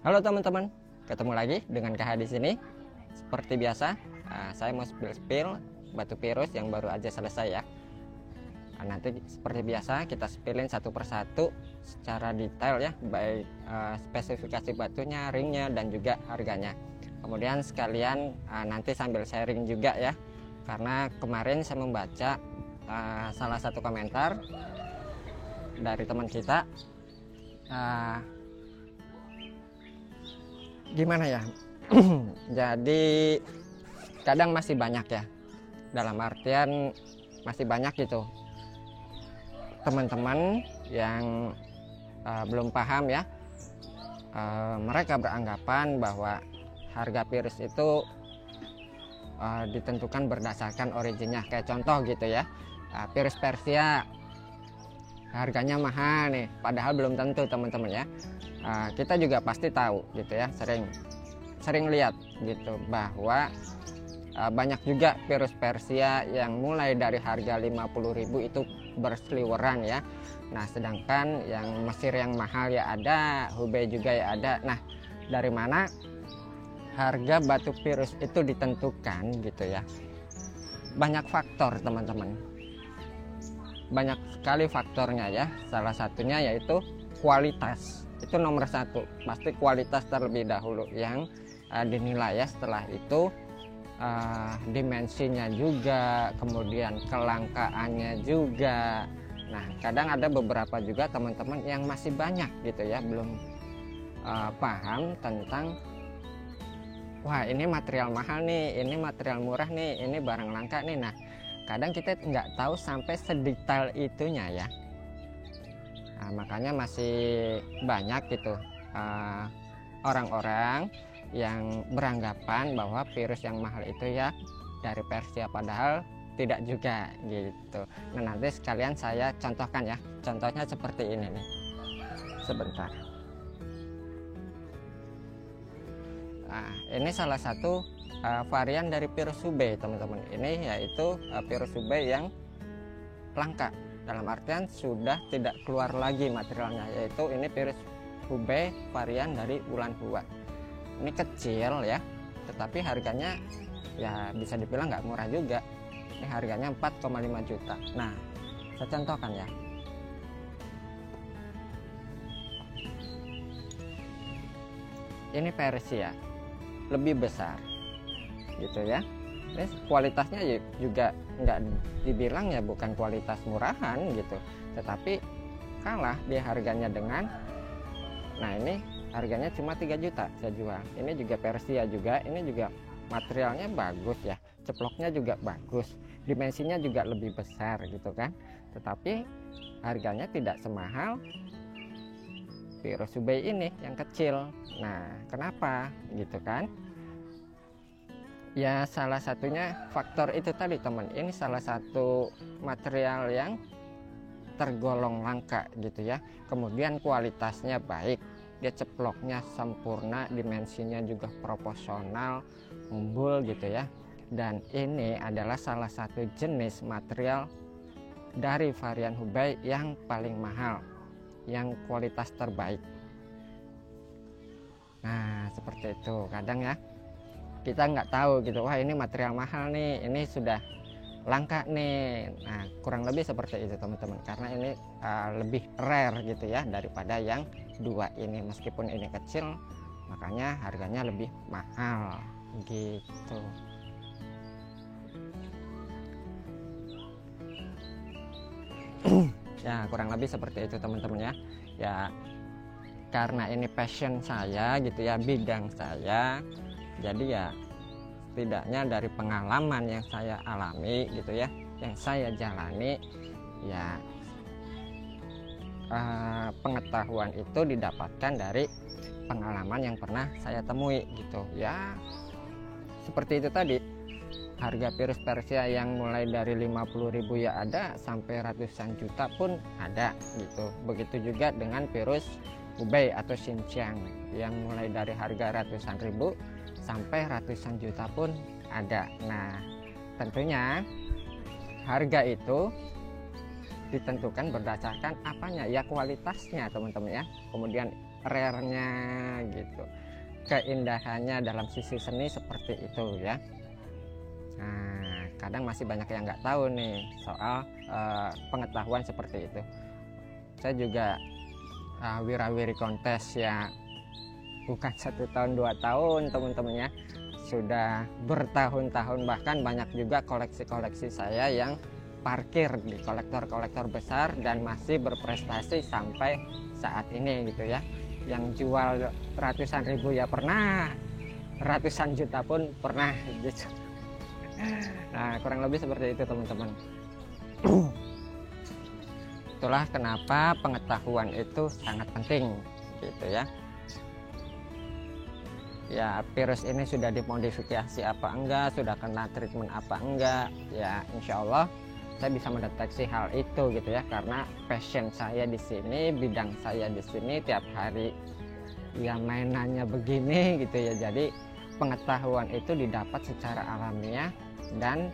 Halo teman-teman, ketemu lagi dengan KH di sini. Seperti biasa, saya mau spill batu virus yang baru aja selesai ya. Nanti seperti biasa kita spillin satu persatu secara detail ya, baik spesifikasi batunya, ringnya, dan juga harganya. Kemudian sekalian nanti sambil sharing juga ya, karena kemarin saya membaca salah satu komentar dari teman kita. Gimana ya, jadi kadang masih banyak ya, dalam artian masih banyak gitu teman-teman yang belum paham ya. Mereka beranggapan bahwa harga virus itu ditentukan berdasarkan originnya. Kayak contoh gitu ya, virus Persia harganya mahal nih, padahal belum tentu teman-teman ya. Kita juga pasti tahu gitu ya, sering lihat gitu bahwa banyak juga virus Persia yang mulai dari harga 50.000 itu berseliweran ya. Nah sedangkan yang Mesir yang mahal ya ada, Hubei juga ya ada. Nah dari mana harga batu virus itu ditentukan gitu ya? Banyak faktor teman-teman, banyak sekali faktornya ya. Salah satunya yaitu kualitas. Itu nomor satu, pasti kualitas terlebih dahulu yang dinilai ya. Setelah itu dimensinya juga, kemudian kelangkaannya juga. Nah kadang ada beberapa juga teman-teman yang masih banyak gitu ya, belum paham tentang wah ini material mahal nih, ini material murah nih, ini barang langka nih. Nah kadang kita nggak tahu sampai sedetail itunya ya. Makanya masih banyak gitu orang-orang yang beranggapan bahwa virus yang mahal itu ya dari Persia, padahal tidak juga gitu. Nah nanti sekalian saya contohkan ya, contohnya seperti ini nih, sebentar. Ini salah satu varian dari virus Hubei teman-teman. Ini yaitu virus Hubei yang langka, dalam artian sudah tidak keluar lagi materialnya, yaitu ini virus Hubei varian dari Wuhan Hua. Ini kecil ya, tetapi harganya ya bisa dibilang nggak murah juga. Ini harganya 4,5 juta. Nah saya contohkan ya, ini Persia lebih besar gitu ya. Ini kualitasnya juga nggak dibilang ya bukan kualitas murahan gitu, tetapi kalah dia harganya dengan, nah ini harganya cuma 3 juta saya jual. Ini juga Persia juga, ini juga materialnya bagus ya, ceploknya juga bagus, dimensinya juga lebih besar gitu kan, tetapi harganya tidak semahal virus Hubei ini yang kecil. Nah kenapa gitu kan? Ya salah satunya faktor itu tadi teman. Ini salah satu material yang tergolong langka gitu ya. Kemudian kualitasnya baik, dia ceploknya sempurna, dimensinya juga proporsional, umbul gitu ya. Dan ini adalah salah satu jenis material dari varian Hubei yang paling mahal, yang kualitas terbaik. Nah seperti itu kadang ya, kita nggak tahu gitu, wah ini material mahal nih, ini sudah langka nih. Nah kurang lebih seperti itu teman-teman, karena ini lebih rare gitu ya daripada yang dua ini. Meskipun ini kecil, makanya harganya lebih mahal gitu. Ya kurang lebih seperti itu teman-teman ya. Ya karena ini passion saya gitu ya, bidang saya, jadi ya setidaknya dari pengalaman yang saya alami gitu ya, yang saya jalani ya, pengetahuan itu didapatkan dari pengalaman yang pernah saya temui gitu ya. Seperti itu tadi, harga virus Persia yang mulai dari 50.000 ya ada, sampai ratusan juta pun ada gitu. Begitu juga dengan virus Hubei atau Xinjiang yang mulai dari harga ratusan ribu sampai ratusan juta pun ada. Nah tentunya harga itu ditentukan berdasarkan apanya ya, kualitasnya teman-teman ya, kemudian rare-nya gitu, keindahannya dalam sisi seni seperti itu ya. Nah, kadang masih banyak yang nggak tahu nih soal pengetahuan seperti itu. Saya juga wira-wiri kontes ya, bukan 1 tahun 2 tahun teman-teman ya, sudah bertahun-tahun, bahkan banyak juga koleksi-koleksi saya yang parkir di kolektor-kolektor besar dan masih berprestasi sampai saat ini gitu ya. Yang jual ratusan ribu ya pernah, ratusan juta pun pernah gitu. Nah, kurang lebih seperti itu teman-teman. Itulah kenapa pengetahuan itu sangat penting gitu ya. Ya, virus ini sudah dimodifikasi apa enggak, sudah kena treatment apa enggak, ya insya Allah saya bisa mendeteksi hal itu gitu ya, karena passion saya di sini, bidang saya di sini, tiap hari ya mainannya begini gitu ya. Jadi pengetahuan itu didapat secara alamiah dan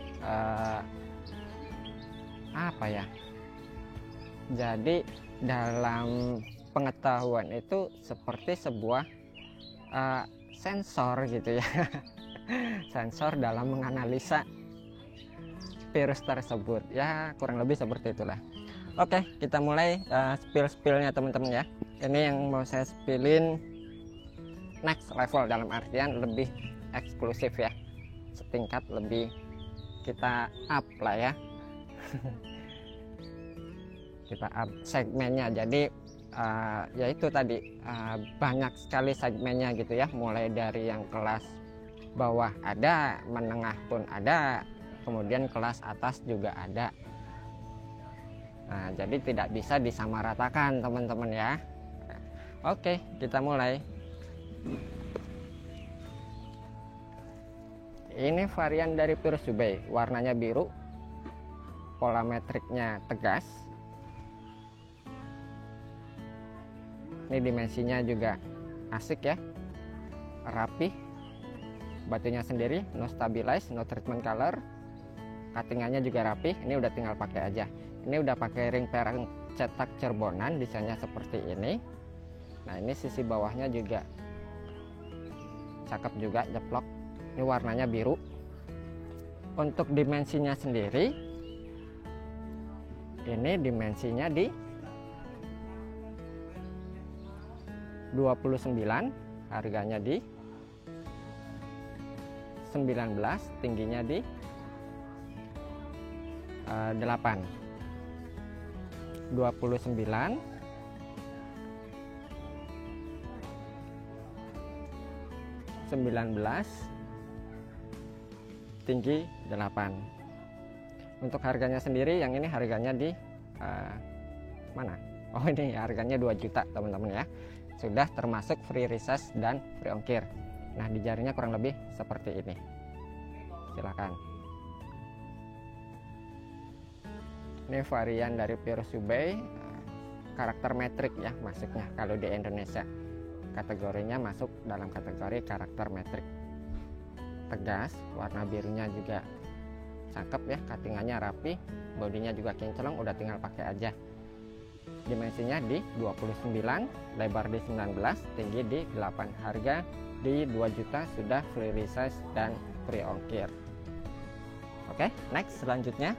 apa ya, jadi dalam pengetahuan itu seperti sebuah sensor gitu ya. Sensor dalam menganalisa virus tersebut ya, kurang lebih seperti itulah. Oke, kita mulai spill-spillnya teman-teman ya. Ini yang mau saya spillin next level, dalam artian lebih eksklusif ya, setingkat lebih kita up lah ya. Kita up segmennya, jadi yaitu tadi banyak sekali segmennya gitu ya, mulai dari yang kelas bawah ada, menengah pun ada, kemudian kelas atas juga ada. Nah, jadi tidak bisa disamaratakan teman-teman ya. Oke, kita mulai. Ini varian dari virus Hubei, warnanya biru, pola metriknya tegas. Ini dimensinya juga asik ya, rapi, batunya sendiri no stabilize, no treatment color, cuttingannya juga rapi. Ini udah tinggal pakai aja. Ini udah pakai ring perang cetak cerbonan, desainnya seperti ini. Nah, ini sisi bawahnya juga cakep juga, jeplok. Ini warnanya biru. Untuk dimensinya sendiri, ini dimensinya di 29, harganya di 19, tingginya di 8. 29, 19, tinggi 8. Untuk harganya sendiri, yang ini harganya di mana? Oh, ini harganya 2 juta teman-teman ya. Sudah termasuk free reses dan free ongkir. Nah, di jarinya kurang lebih seperti ini. Silakan. Ini varian dari virus Hubei, karakter metrik ya masuknya kalau di Indonesia. Kategorinya masuk dalam kategori karakter metrik. Tegas, warna birunya juga cakep ya, cuttingannya rapi, bodinya juga kinclong, udah tinggal pakai aja. Dimensinya di 29, lebar di 19, tinggi di 8. Harga di 2 juta, sudah free resize dan free ongkir. Oke, next selanjutnya.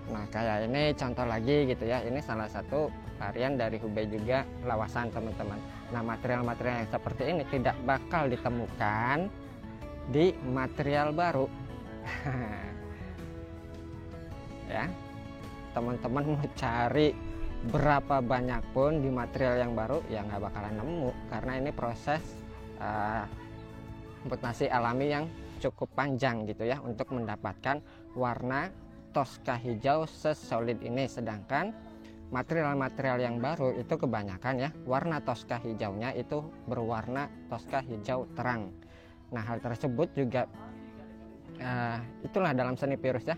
Nah, kayak ini contoh lagi gitu ya. Ini salah satu varian dari Hubei juga, lawasan teman-teman. Nah, material-material yang seperti ini tidak bakal ditemukan di material baru. Ya, teman-teman mau cari berapa banyak pun di material yang baru ya nggak bakalan nemu, karena ini proses komputasi alami yang cukup panjang gitu ya untuk mendapatkan warna Tosca hijau sesolid ini. Sedangkan material-material yang baru itu kebanyakan ya warna Tosca hijaunya itu berwarna Tosca hijau terang. Nah, hal tersebut juga itulah dalam seni virus ya,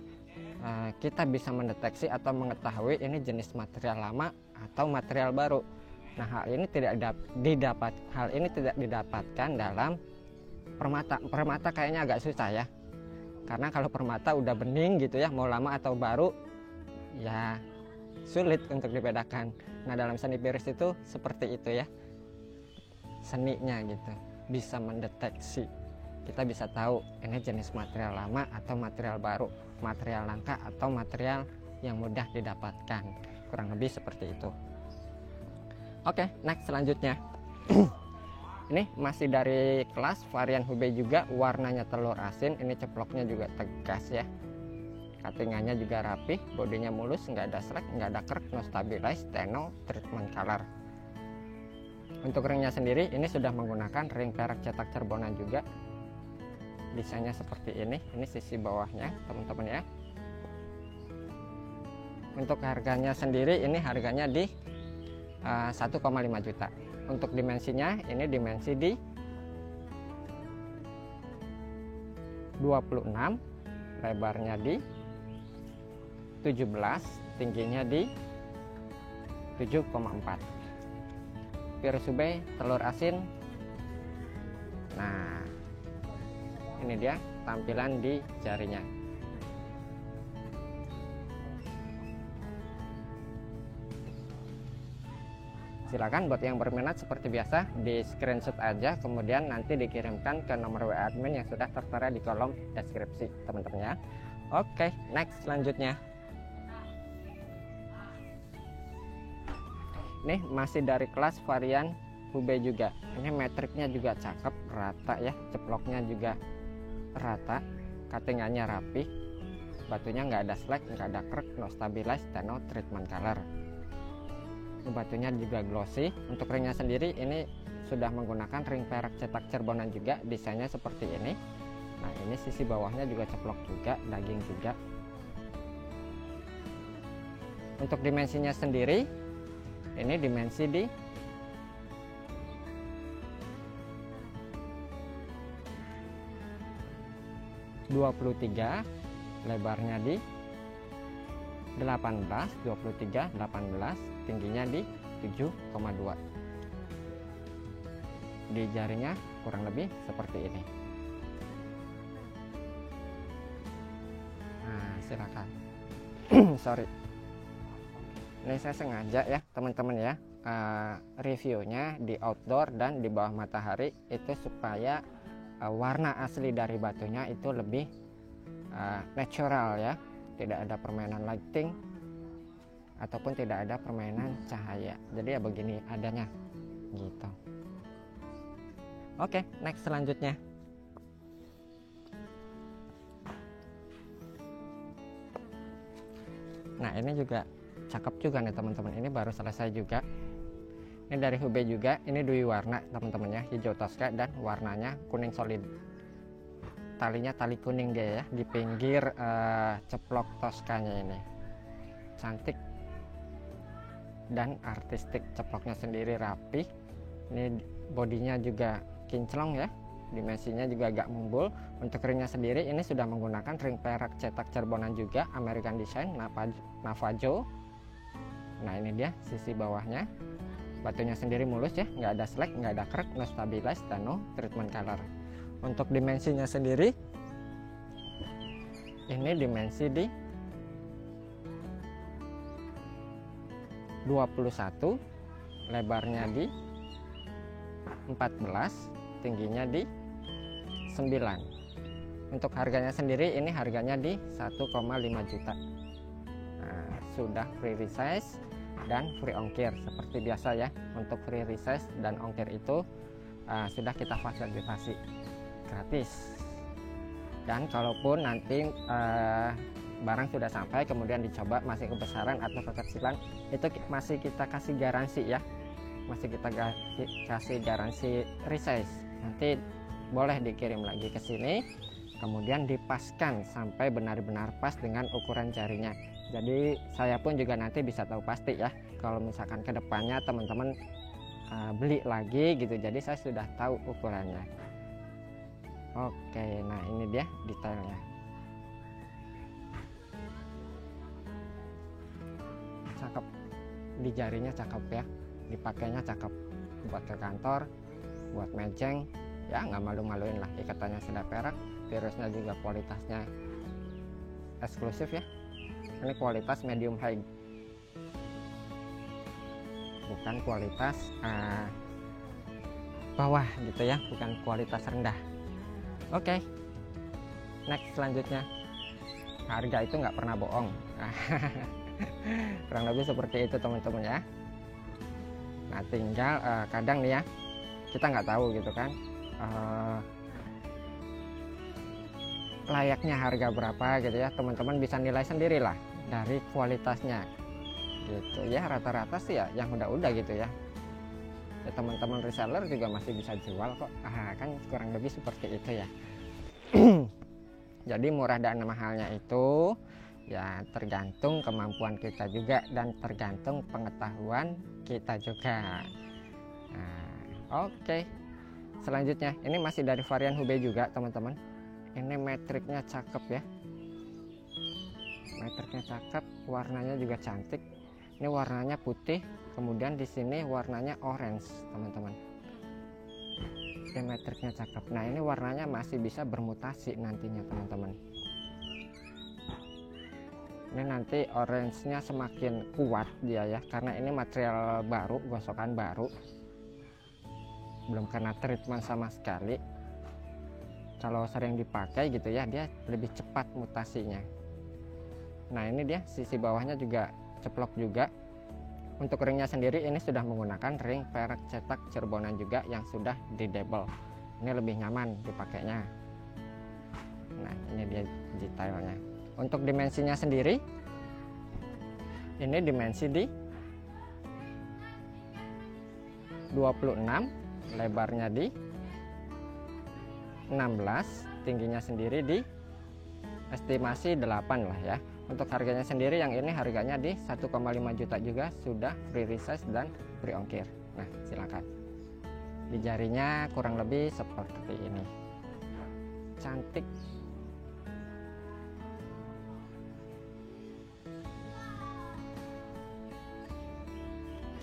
kita bisa mendeteksi atau mengetahui ini jenis material lama atau material baru. Nah, hal ini tidak didapatkan dalam permata. Permata kayaknya agak susah ya, karena kalau permata udah bening gitu ya, mau lama atau baru ya sulit untuk dibedakan. Nah, dalam seni piris itu seperti itu ya, seninya gitu, bisa mendeteksi. Kita bisa tahu ini jenis material lama atau material baru, material langka atau material yang mudah didapatkan, kurang lebih seperti itu. Oke, next selanjutnya. Ini masih dari kelas varian Hubei juga, warnanya telur asin. Ini ceploknya juga tegas ya, cuttingannya juga rapi, bodinya mulus, nggak ada slack, nggak ada krek, no stabilize, steno, treatment color. Untuk ringnya sendiri ini sudah menggunakan ring perak cetak cerbonan juga, desainnya seperti ini sisi bawahnya teman-teman ya. Untuk harganya sendiri ini harganya di 1,5 juta. Untuk dimensinya ini dimensi di 26, lebarnya di 17, tingginya di 7,4. Piris Hubei telur asin. Nah, ini dia tampilan di jarinya. Silakan buat yang berminat seperti biasa di screenshot aja, kemudian nanti dikirimkan ke nomor WA admin yang sudah tertera di kolom deskripsi teman-teman ya. Oke, next selanjutnya. Ini masih dari kelas varian Hubei juga. Ini metriknya juga cakep, rata ya, ceploknya juga rata, cuttingannya rapi, batunya nggak ada slack, nggak ada krek, no stabilize, dan no treatment color. Ini batunya juga glossy. Untuk ringnya sendiri ini sudah menggunakan ring perak cetak cerbonan juga, desainnya seperti ini. Nah, ini sisi bawahnya juga ceplok juga, daging juga. Untuk dimensinya sendiri ini dimensi di 23, lebarnya di 18, 23, 18, tingginya di 7,2. Di jarinya kurang lebih seperti ini. Nah, silakan. Sorry, ini saya sengaja ya teman-teman ya, reviewnya di outdoor dan di bawah matahari itu supaya warna asli dari batunya itu lebih natural ya, tidak ada permainan lighting ataupun tidak ada permainan cahaya. Jadi ya begini adanya gitu. Oke, next selanjutnya. Nah, ini juga cakep juga nih teman-teman. Ini baru selesai juga. Ini dari Hubei juga. Ini dui warna teman-teman ya, hijau Tosca dan warnanya kuning solid. Talinya tali kuning dia ya, di pinggir ceplok Toscanya ini. Cantik dan artistik, ceploknya sendiri rapi. Ini bodinya juga kinclong ya, dimensinya juga agak mumbul. Untuk ringnya sendiri ini sudah menggunakan ring perak cetak cerbonan juga, American Design Navajo. Nah, ini dia sisi bawahnya. Batunya sendiri mulus ya, nggak ada slack, nggak ada krek, no stabilize, dan no treatment color. Untuk dimensinya sendiri ini dimensi di 21, lebarnya di 14, tingginya di 9. Untuk harganya sendiri ini harganya di 1,5 juta. Nah, sudah free resize dan free ongkir seperti biasa ya. Untuk free resize dan ongkir itu sudah kita fasilitasi gratis. Dan kalaupun nanti barang sudah sampai kemudian dicoba masih kebesaran atau kekecilan, itu masih kita kasih garansi ya, masih kita kasih garansi resize. Nanti boleh dikirim lagi ke sini, kemudian dipaskan sampai benar-benar pas dengan ukuran jarinya. Jadi saya pun juga nanti bisa tahu pasti ya, kalau misalkan kedepannya teman-teman beli lagi gitu, jadi saya sudah tahu ukurannya. Oke, nah ini dia detailnya. Cakep, di jarinya cakep ya, dipakainya cakep, buat ke kantor, buat mejeng ya, nggak malu-maluin lah. Ikatannya sudah perak, virusnya juga kualitasnya eksklusif ya. Ini kualitas medium high, bukan kualitas bawah gitu ya, bukan kualitas rendah. Oke, next selanjutnya, harga itu nggak pernah bohong. Kurang lebih seperti itu teman-teman ya. Nah tinggal kadang nih ya, kita nggak tahu gitu kan layaknya harga berapa gitu ya. Teman-teman bisa nilai sendirilah dari kualitasnya gitu ya. Rata-rata sih ya yang udah gitu ya. Ya teman-teman reseller juga masih bisa jual kok. Kan kurang lebih seperti itu ya. Jadi murah dan mahalnya itu ya tergantung kemampuan kita juga dan tergantung pengetahuan kita juga. Nah, oke. Selanjutnya ini masih dari varian Hubei juga teman-teman. Ini metriknya cakep ya. Metriknya cakep, warnanya juga cantik. Ini warnanya putih, kemudian di sini warnanya orange teman-teman. Ini metriknya cakep. Nah ini warnanya masih bisa bermutasi nantinya teman-teman. Ini nanti orange-nya semakin kuat dia ya, karena ini material baru, gosokan baru, belum kena treatment sama sekali. Kalau sering dipakai gitu ya, dia lebih cepat mutasinya. Nah ini dia sisi bawahnya juga ceplok juga. Untuk ringnya sendiri ini sudah menggunakan ring perak cetak Cirebonan juga yang sudah di double. Ini lebih nyaman dipakainya. Nah ini dia detailnya. Untuk dimensinya sendiri, ini dimensi di 26, lebarnya di 16, tingginya sendiri di estimasi 8 lah ya. Untuk harganya sendiri yang ini harganya di 1,5 juta juga, sudah free resize dan free ongkir. Nah silakan. Di jarinya kurang lebih seperti ini, cantik.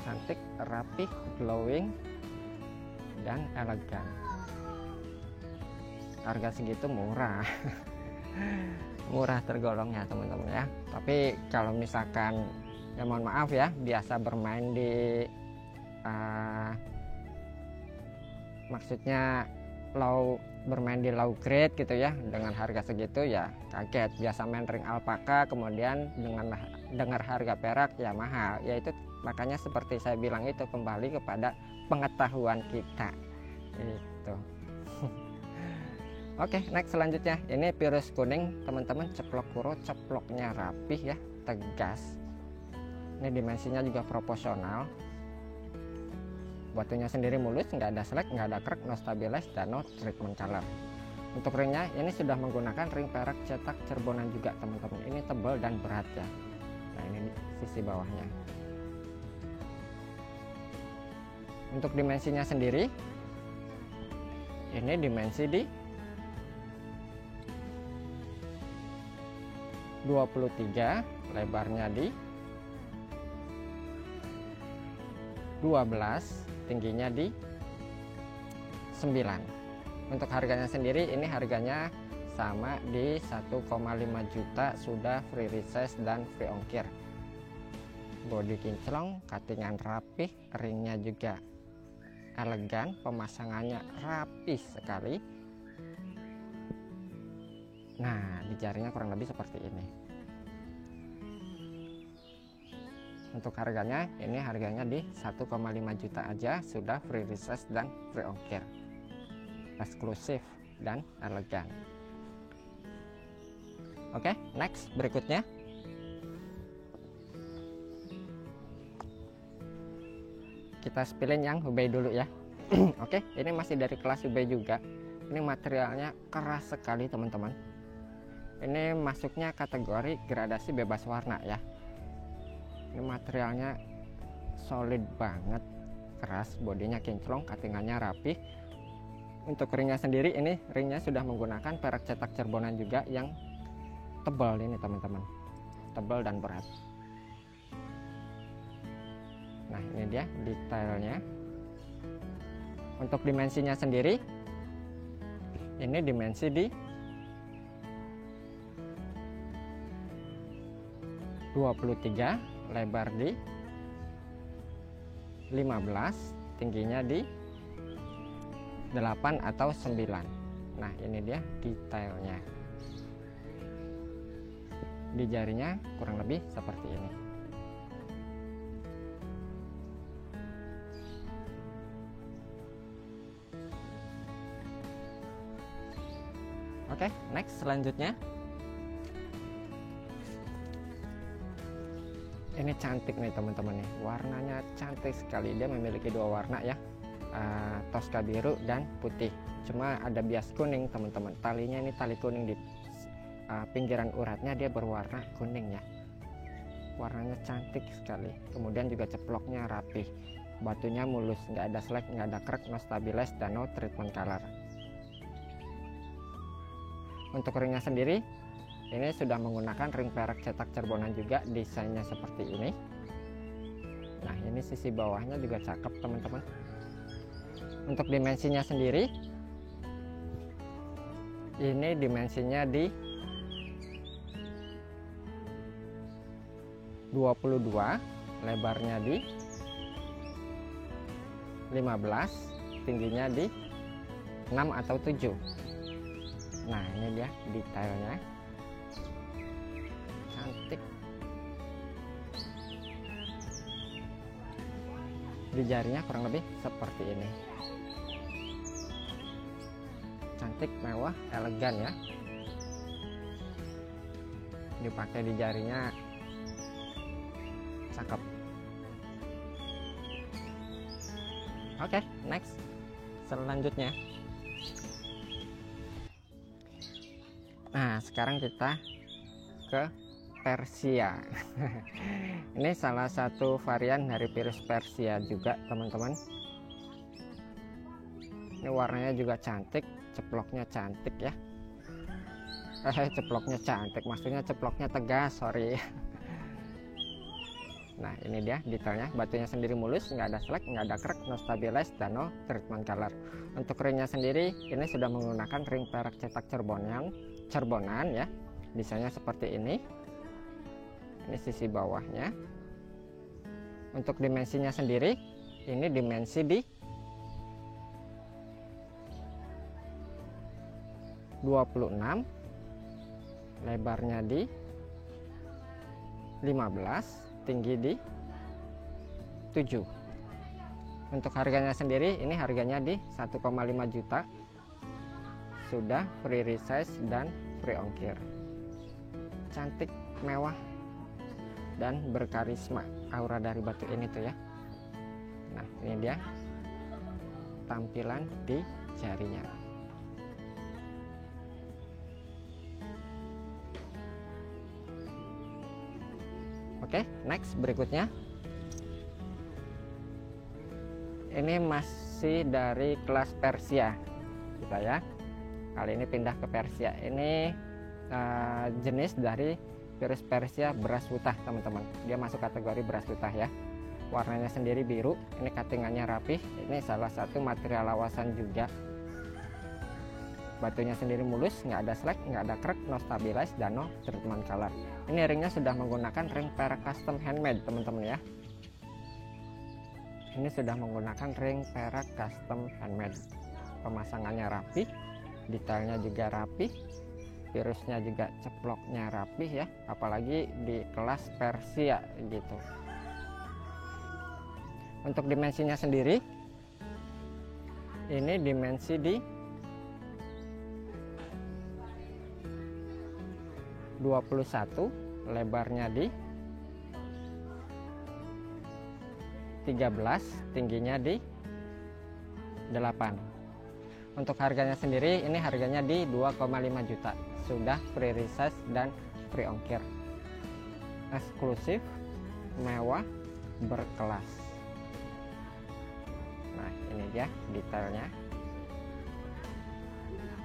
Cantik, rapih, glowing, dan elegan. Harga segitu murah. Murah tergolong ya teman-teman ya. Tapi kalau misalkan ya mohon maaf ya, biasa bermain di maksudnya bermain di low grade gitu ya, dengan harga segitu ya kaget. Biasa main ring alpaka kemudian dengan dengar harga perak ya mahal, yaitu makanya seperti saya bilang itu kembali kepada pengetahuan kita itu. Oke, next selanjutnya ini virus kuning teman-teman, ceplok kuro, ceploknya rapih ya, tegas. Ini dimensinya juga proporsional. Batunya sendiri mulus, nggak ada selek, nggak ada krek, no stabilize, dan no treatment color. Untuk ringnya ini sudah menggunakan ring perak cetak Cirebonan juga teman-teman. Ini tebal dan berat ya. Nah ini sisi bawahnya. Untuk dimensinya sendiri, ini dimensi di 23, lebarnya di 12, tingginya di 9. Untuk harganya sendiri ini harganya sama di 1,5 juta, sudah free resize dan free ongkir. Bodi kinclong, cuttingan rapih, ringnya juga elegan, pemasangannya rapih sekali. Nah di jarinya kurang lebih seperti ini. Untuk harganya ini harganya di 1,5 juta aja, sudah free resize dan free ongkir. Eksklusif dan elegan. Oke, next berikutnya. Kita spillin yang Hubei dulu ya. Oke, ini masih dari kelas Hubei juga. Ini materialnya keras sekali teman-teman. Ini masuknya kategori gradasi bebas warna ya. Ini materialnya solid banget, keras, bodinya kinclong, cuttingannya rapi. Untuk ringnya sendiri ini ringnya sudah menggunakan perak cetak Cirebonan juga yang tebal ini teman-teman, tebal dan berat. Nah ini dia detailnya. Untuk dimensinya sendiri ini dimensi di 23, lebar di 15, tingginya di 8 atau 9. Nah, ini dia detailnya. Di jarinya kurang lebih seperti ini. Oke, next selanjutnya. Ini cantik nih teman-teman nih. Warnanya cantik sekali. Dia memiliki dua warna ya. Toska biru dan putih. Cuma ada bias kuning teman-teman. Talinya ini tali kuning, di pinggiran uratnya dia berwarna kuning ya. Warnanya cantik sekali. Kemudian juga ceploknya rapih. Batunya mulus, nggak ada selek, nggak ada krek, no stabilize, dan no treatment color. Untuk ringnya sendiri, ini sudah menggunakan ring perak cetak cerbonan juga, desainnya seperti ini. Nah, ini sisi bawahnya juga cakep teman-teman. Untuk dimensinya sendiri, ini dimensinya di 22, lebarnya di 15, tingginya di 6 atau 7. Nah, ini dia detailnya. Cantik. Di jarinya kurang lebih seperti ini. Cantik, mewah, elegan ya. Dipakai di jarinya cakep. Oke, next. Selanjutnya. Nah, sekarang kita ke Persia. Ini salah satu varian dari virus Persia juga teman-teman. Ini warnanya juga cantik, ceploknya cantik ya. Ceploknya cantik, maksudnya ceploknya tegas, sorry. Nah, ini dia detailnya. Batunya sendiri mulus, nggak ada selek, nggak ada krek, no stabilize, dan no treatment color. Untuk ringnya sendiri, ini sudah menggunakan ring perak cetak cerbonan ya. Desainnya seperti ini. Ini sisi bawahnya. Untuk dimensinya sendiri, ini dimensi di 26, lebarnya di 15, tinggi di 7. Untuk harganya sendiri, ini harganya di 1,5 juta. Sudah free resize dan free ongkir. Cantik, mewah, dan berkarisma aura dari batu ini tuh ya. Nah, ini dia tampilan di jarinya. Oke, next berikutnya. Ini masih dari kelas Persia kita ya. Kali ini pindah ke Persia. Ini jenis dari virus Persia beras putih teman-teman. Dia masuk kategori beras putih ya. Warnanya sendiri biru. Ini cuttingannya rapih. Ini salah satu material lawasan juga. Batunya sendiri mulus, nggak ada selek, nggak ada krek, no stabilize, dan no treatment color. Ini ringnya sudah menggunakan ring perak custom handmade teman-teman ya. Ini sudah menggunakan ring perak custom handmade. Pemasangannya rapi, detailnya juga rapi, virusnya juga ceploknya rapi ya. Apalagi di kelas Persia gitu. Untuk dimensinya sendiri, ini dimensi di 21, lebarnya di 13, tingginya di 8. Untuk harganya sendiri, ini harganya di 2,5 juta. Sudah free resize dan free ongkir. Eksklusif, mewah, berkelas. Nah, ini dia detailnya.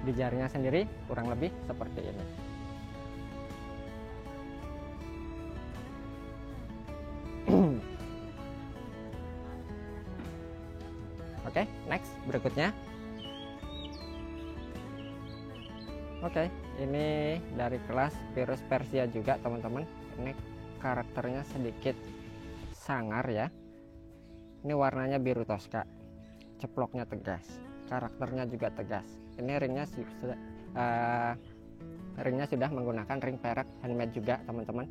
Di jarinya sendiri kurang lebih seperti ini. Oke, next berikutnya. Oke, ini dari kelas virus Persia juga teman-teman. Ini karakternya sedikit sangar ya. Ini warnanya biru Tosca, ceploknya tegas, karakternya juga tegas. Ini ringnya sudah menggunakan ring perak handmade juga teman-teman.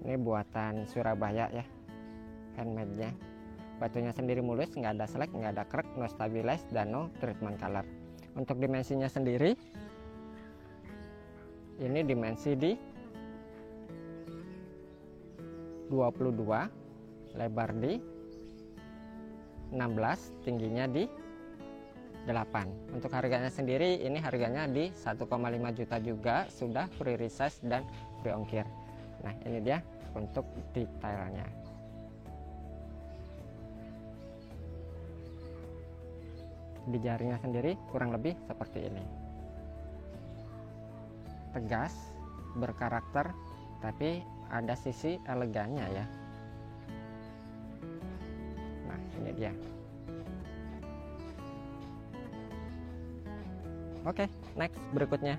Ini buatan Surabaya ya, handmade nya. Batunya sendiri mulus, nggak ada selek, nggak ada krek, no stabilize, dan no treatment color. Untuk dimensinya sendiri, ini dimensi di 22, lebar di 16, tingginya di 8. Untuk harganya sendiri, ini harganya di 1,5 juta juga, sudah free resize dan free ongkir. Nah, ini dia untuk detailnya. Di jarinya sendiri kurang lebih seperti ini, tegas, berkarakter, tapi ada sisi elegannya ya. Nah, ini dia. Oke, next berikutnya.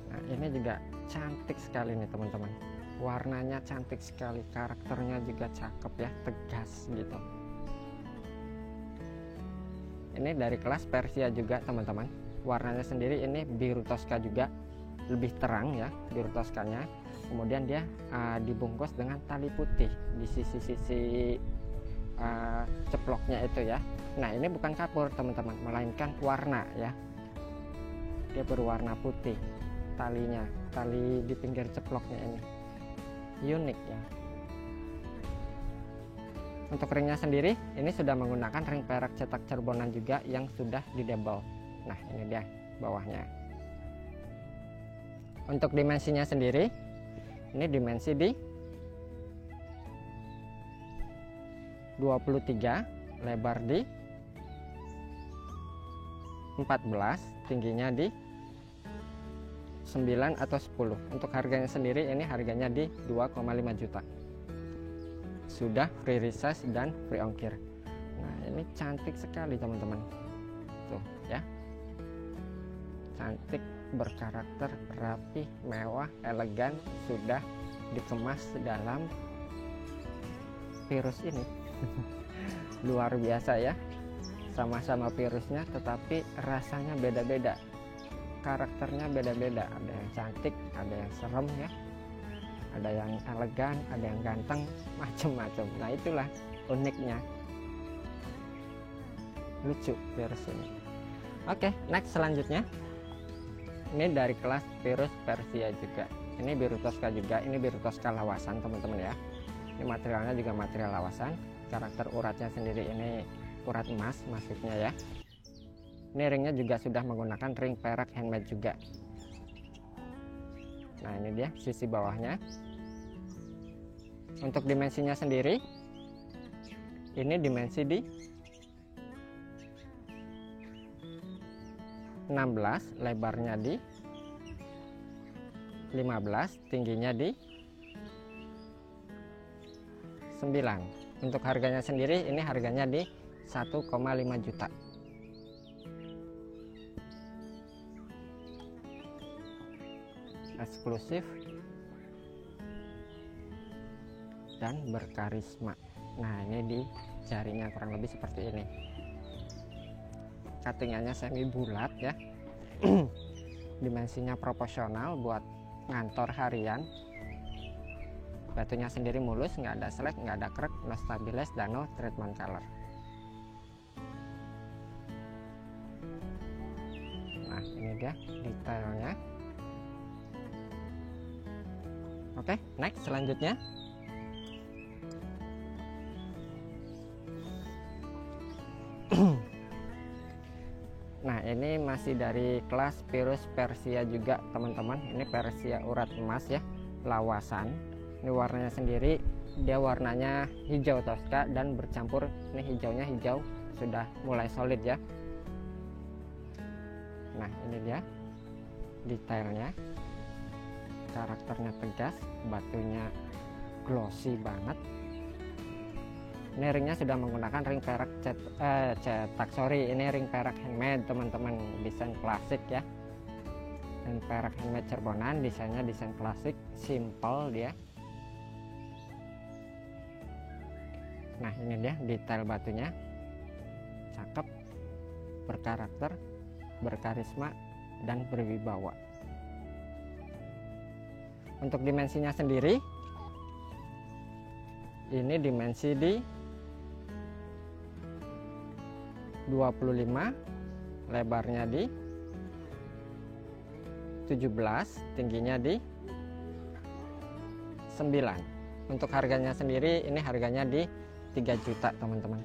Nah, ini juga cantik sekali nih teman-teman. Warnanya cantik sekali, karakternya juga cakep ya, tegas gitu. Ini dari kelas Persia juga teman-teman. Warnanya sendiri ini biru Tosca juga, lebih terang ya biru Toscanya. Kemudian dia dibungkus dengan tali putih di sisi-sisi ceploknya itu ya. Nah, ini bukan kapur teman-teman, melainkan warna ya. Dia berwarna putih talinya, tali di pinggir ceploknya ini unik ya. Untuk ringnya sendiri ini sudah menggunakan ring perak cetak cerbonan juga yang sudah didebel. Nah, ini dia bawahnya. Untuk dimensinya sendiri, ini dimensi di 23, lebar di 14, tingginya di 9 atau 10. Untuk harganya sendiri, ini harganya di 2,5 juta. Sudah free resize dan free ongkir. Nah, ini cantik sekali teman-teman. Tuh ya. Cantik, berkarakter, rapi, mewah, elegan, sudah dikemas dalam virus ini. Luar biasa ya. Sama-sama virusnya tetapi rasanya beda-beda. Karakternya beda-beda. Ada yang cantik, ada yang serem ya. Ada yang elegan, ada yang ganteng, macam-macam. Nah, itulah uniknya. Lucu virus ini. Oke, next selanjutnya. Ini dari kelas virus Persia juga. Ini biru Tosca juga. Ini biru Tosca lawasan teman-teman ya. Ini materialnya juga material lawasan. Karakter uratnya sendiri ini urat emas maksudnya ya. Ini ringnya juga sudah menggunakan ring perak handmade juga. Nah, ini dia sisi bawahnya. Untuk dimensinya sendiri, ini dimensi di 16, lebarnya di 15, tingginya di 9. Untuk harganya sendiri, ini harganya di 1,5 juta. Eksklusif dan berkarisma. Nah, ini di jarinya kurang lebih seperti ini. Cuttingannya semi bulat ya. Dimensinya proporsional buat ngantor harian. Batunya sendiri mulus, nggak ada selek, nggak ada krek, no stabilize, dan no treatment color. Nah, ini dia detailnya. Oke, next selanjutnya. Nah, ini masih dari kelas virus Persia juga teman-teman. Ini Persia urat emas ya, lawasan. Ini warnanya sendiri, dia warnanya hijau Tosca dan bercampur. Ini hijaunya hijau sudah mulai solid ya. Nah, ini dia detailnya. Karakternya tegas, batunya glossy banget. Ini ringnya sudah menggunakan ring perak ini ring perak handmade teman-teman, desain klasik ya. Dan perak handmade Cirebonan, desainnya desain klasik, simple dia. Nah ini dia detail batunya, cakep, berkarakter, berkarisma, dan berwibawa. Untuk dimensinya sendiri, ini dimensi di 25, lebarnya di 17, tingginya di 9. Untuk harganya sendiri, ini harganya di 3 juta teman-teman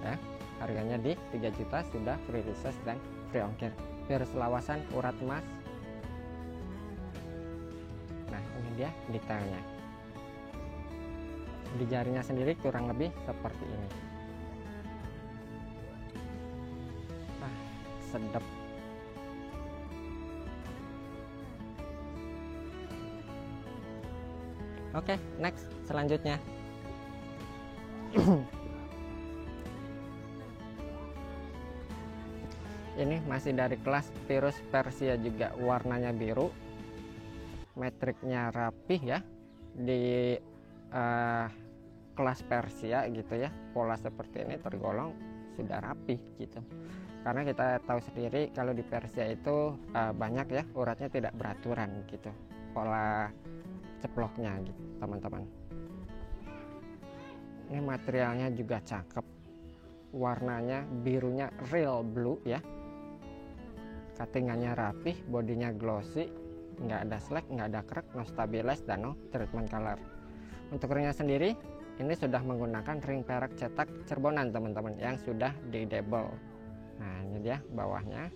ya, harganya di 3 juta, sudah free research dan free ongkir. Virus lawasan urat emas. Nah ini dia detailnya. Di jarinya sendiri kurang lebih seperti ini. Sedap. Oke, next selanjutnya. Ini masih dari kelas Virus Persia juga, warnanya biru, metriknya rapih ya, di kelas Persia gitu ya, pola seperti ini tergolong sudah rapih gitu. Karena kita tahu sendiri kalau di Persia itu banyak ya uratnya tidak beraturan gitu, pola ceploknya gitu teman-teman. Ini materialnya juga cakep, warnanya birunya real blue ya, cuttingannya rapih, bodinya glossy, nggak ada slack, nggak ada crack, no stabilize, dan no treatment color. Untuk ringnya sendiri ini sudah menggunakan ring perak cetak Cirebonan teman-teman yang sudah di double. Nah ini dia bawahnya.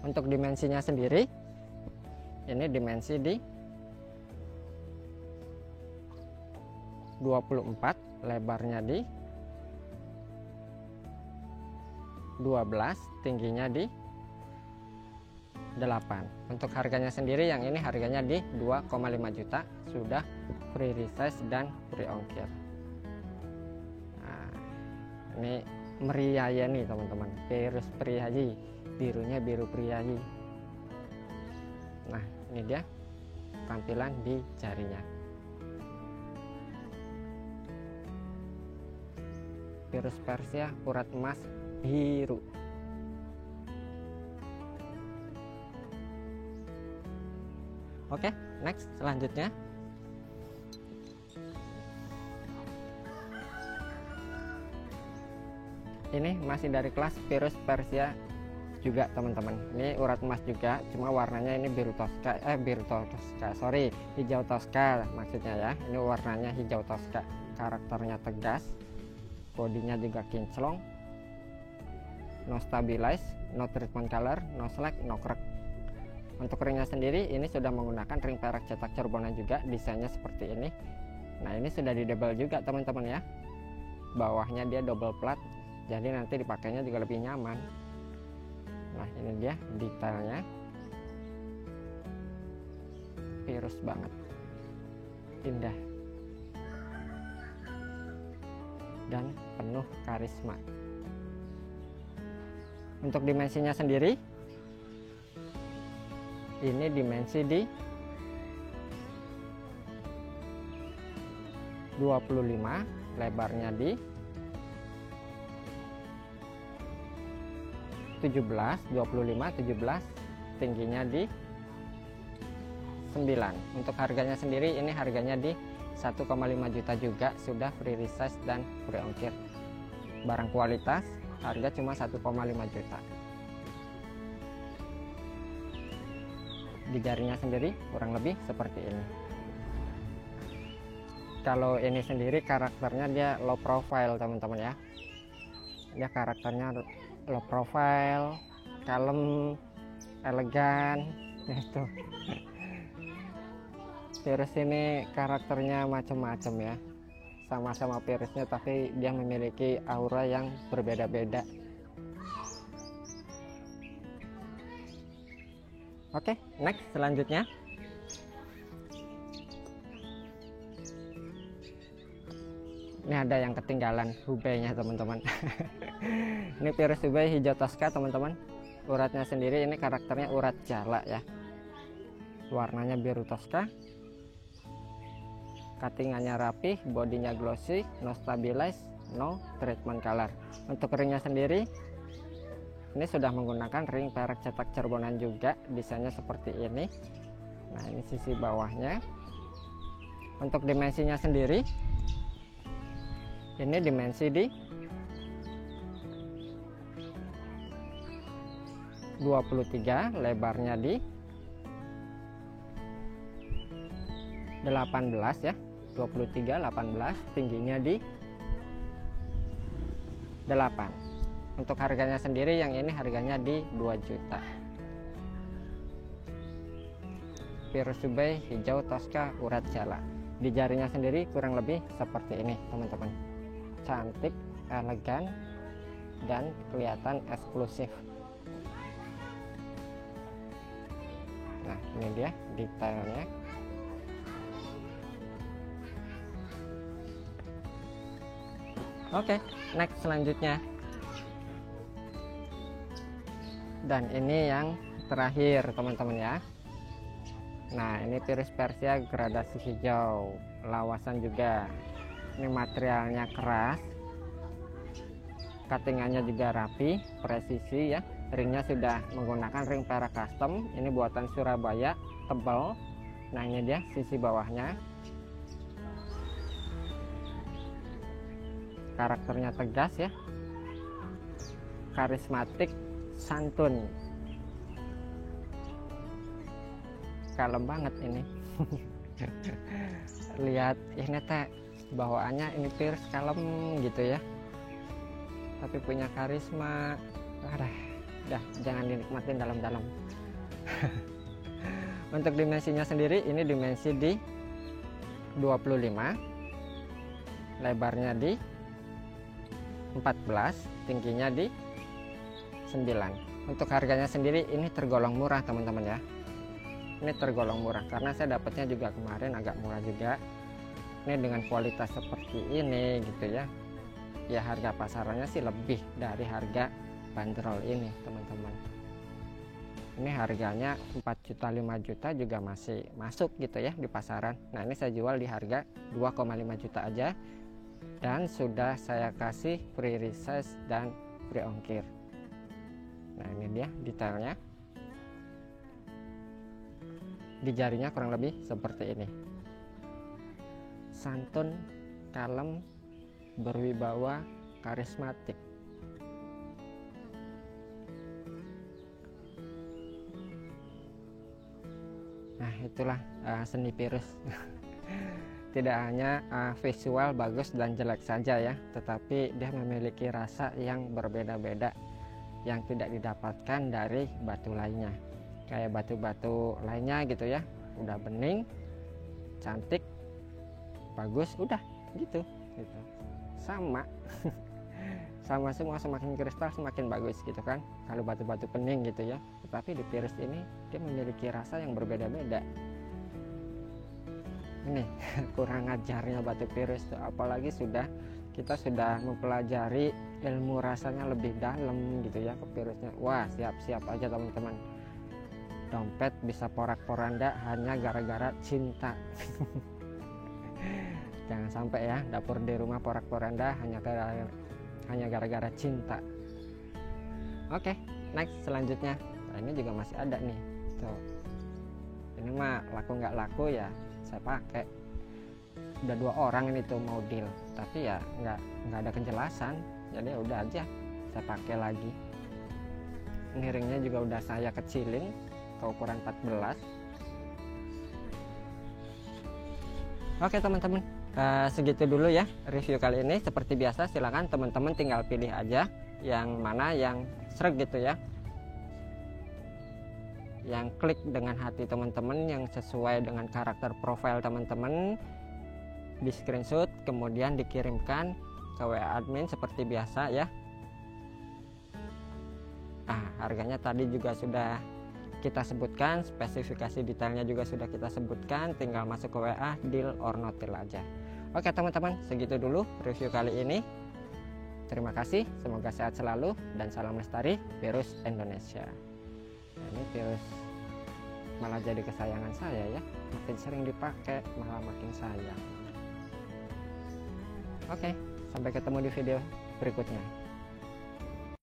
Untuk dimensinya sendiri, ini dimensi di 24, lebarnya di 12, tingginya di 8. Untuk harganya sendiri, yang ini harganya di 2,5 juta, sudah free resize dan free ongkir. Nah, ini meriah nih teman-teman, Virus Priayi, birunya biru Priayi. Nah ini dia tampilan di jarinya. Virus Persia urat emas biru. Oke, next selanjutnya. Ini masih dari kelas Virus Persia juga teman-teman. Ini urat emas juga, cuma warnanya ini biru Tosca, hijau Tosca maksudnya ya. Ini warnanya hijau Tosca, karakternya tegas, bodinya juga kinclong, no stabilize, no treatment color, no slack, no crack. Untuk ringnya sendiri ini sudah menggunakan ring perak cetak Cirebonan juga, desainnya seperti ini. Nah ini sudah di double juga teman-teman ya, bawahnya dia double plat, jadi nanti dipakainya juga lebih nyaman. Nah ini dia detailnya, virus banget, indah dan penuh karisma. Untuk dimensinya sendiri, ini dimensi di 25, lebarnya di 17, 25, 17, tingginya di 9. Untuk harganya sendiri, ini harganya di 1,5 juta juga, sudah free resize dan free ongkir. Barang kualitas, harga cuma 1,5 juta. Di jarinya sendiri kurang lebih seperti ini. Kalau ini sendiri karakternya dia low profile teman-teman ya. Dia karakternya low profile, kalem, elegan gitu. Virus ini karakternya macam-macam ya, sama-sama virusnya tapi dia memiliki aura yang berbeda-beda. Oke, next selanjutnya. Ini ada yang ketinggalan Hubei-nya teman-teman. Ini Virus Hubei hijau Tosca teman-teman. Uratnya sendiri ini karakternya urat jala ya. Warnanya biru Tosca. Cuttingannya rapi, bodinya glossy, no stabilize, no treatment color. Untuk ringnya sendiri ini sudah menggunakan ring perak cetak carbonan juga, desainnya seperti ini. Nah, ini sisi bawahnya. Untuk dimensinya sendiri ini dimensi di 23, lebarnya di 18 ya. 23 18, tingginya di 8. Untuk harganya sendiri yang ini harganya di 2 juta. Virus Hubei hijau Tosca urat jala. Di jarinya sendiri kurang lebih seperti ini teman-teman. Cantik, elegan, dan kelihatan eksklusif. Nah, ini dia detailnya. Oke, next selanjutnya. Dan ini yang terakhir teman-teman ya. Nah, ini Virus Persia gradasi hijau, lawasan juga. Ini materialnya keras, cuttingannya juga rapi, presisi ya. Ringnya sudah menggunakan ring perak custom. Ini buatan Surabaya, tebal. Nah, ini dia sisi bawahnya. Karakternya tegas ya, karismatik, santun, kalem banget ini. Lihat ini teh bawaannya, ini Virus kalem gitu ya, tapi punya karisma. Udah jangan dinikmatin dalam-dalam. Untuk dimensinya sendiri ini dimensi di 25, lebarnya di 14, tingginya di 9. Untuk harganya sendiri ini tergolong murah teman-teman ya. Ini tergolong murah karena saya dapatnya juga kemarin agak murah juga. Ini dengan kualitas seperti ini gitu ya. Ya harga pasarannya sih lebih dari harga bandrol ini teman-teman. Ini harganya 4 juta 5 juta juga masih masuk gitu ya di pasaran. Nah, ini saya jual di harga 2,5 juta aja. Dan sudah saya kasih free resize dan free ongkir. Nah, ini dia detailnya. Di jarinya kurang lebih seperti ini. Santun, kalem, berwibawa, karismatik. Nah, itulah seni Virus. Tidak hanya visual bagus dan jelek saja ya, tetapi dia memiliki rasa yang berbeda-beda yang tidak didapatkan dari batu lainnya. Kayak batu-batu lainnya gitu ya, udah bening, cantik, bagus, udah gitu. Sama. Sama semua, semakin kristal semakin bagus gitu kan. Kalau batu-batu bening gitu ya, tetapi di Virus ini dia memiliki rasa yang berbeda-beda. Ini kurang ajarnya batu Virus tuh, apalagi kita sudah mempelajari ilmu rasanya lebih dalam gitu ya ke Virusnya. Wah, siap-siap aja teman-teman. Dompet bisa porak-poranda hanya gara-gara cinta. Jangan sampai ya dapur di rumah porak-poranda hanya gara-gara cinta. Oke, next selanjutnya. Nah, ini juga masih ada nih tuh. Ini mah laku nggak laku ya saya pakai. Udah 2 orang ini tuh mau deal, tapi ya nggak ada kejelasan, jadi udah aja saya pakai lagi. Ini ringnya juga udah saya kecilin ke ukuran 14. Oke teman-teman, segitu dulu ya review kali ini. Seperti biasa silakan teman-teman tinggal pilih aja yang mana yang sreg gitu ya, yang klik dengan hati teman-teman, yang sesuai dengan karakter profil teman-teman, di screenshot kemudian dikirimkan ke WA admin seperti biasa ya. Harganya tadi juga sudah kita sebutkan, spesifikasi detailnya juga sudah kita sebutkan, tinggal masuk ke WA deal or no deal aja. Oke teman-teman, segitu dulu review kali ini. Terima kasih, semoga sehat selalu dan salam lestari virus Indonesia. Nah, ini virus malah jadi kesayangan saya ya, makin sering dipakai malah makin sayang. Oke, sampai ketemu di video berikutnya.